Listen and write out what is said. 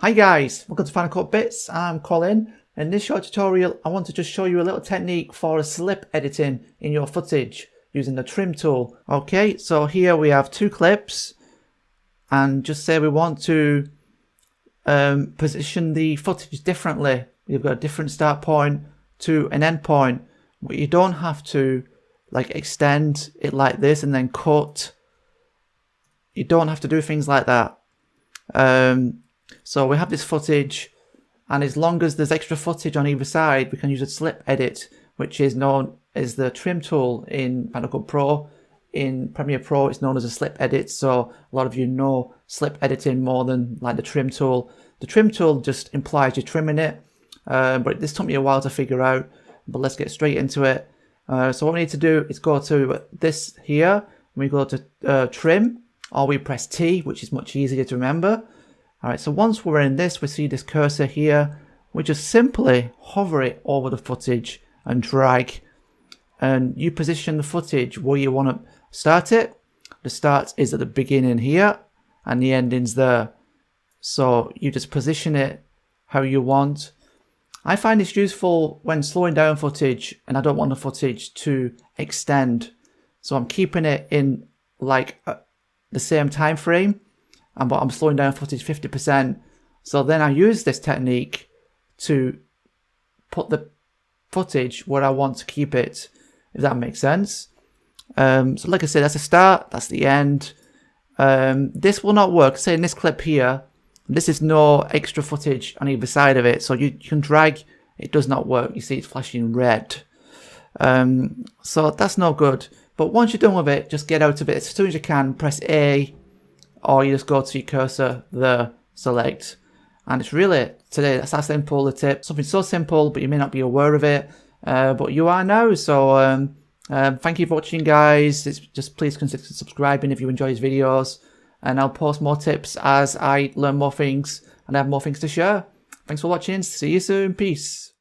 Hi guys, welcome to Final Cut Bits. I'm Colin. In this short tutorial, I want to just show you a little technique for slip editing in your footage using the trim tool. Okay, so here we have two clips, and just say we want to position the footage differently. You've got a different start point to an end point, but you don't have to like extend it like this and then cut. You don't have to do things like that. So we have this footage, and as long as there's extra footage on either side, we can use a slip edit, which is known as the trim tool in Final Cut Pro. In Premiere Pro, it's known as a slip edit, so a lot of you know slip editing more than like the trim tool. The trim tool just implies you're trimming it, but this took me a while to figure out, but let's get straight into it. So what we need to do is go to this here, we go to trim, or we press T, which is much easier to remember. Alright, so once we're in this, we see this cursor here. We just simply hover it over the footage and drag. And you position the footage where you want to start it. The start is at the beginning here, and the ending's there. So you just position it how you want. I find this useful when slowing down footage, and I don't want the footage to extend. So I'm keeping it in like the same time frame, but I'm slowing down footage 50%. So then I use this technique to put the footage where I want to keep it, if that makes sense. So like I said, that's the start, that's the end. This will not work. Say in this clip here, this is no extra footage on either side of it, so you can drag, it does not work. You see it's flashing red. So that's no good. But once you're done with it, just get out of it as soon as you can, press A, or you just go to your cursor there, select. And it's really, today, that's how simple the tip. Something so simple, but you may not be aware of it, but you are now. So thank you for watching, guys. It's just please consider subscribing if you enjoy these videos, and I'll post more tips as I learn more things and have more things to share. Thanks for watching. See you soon. Peace.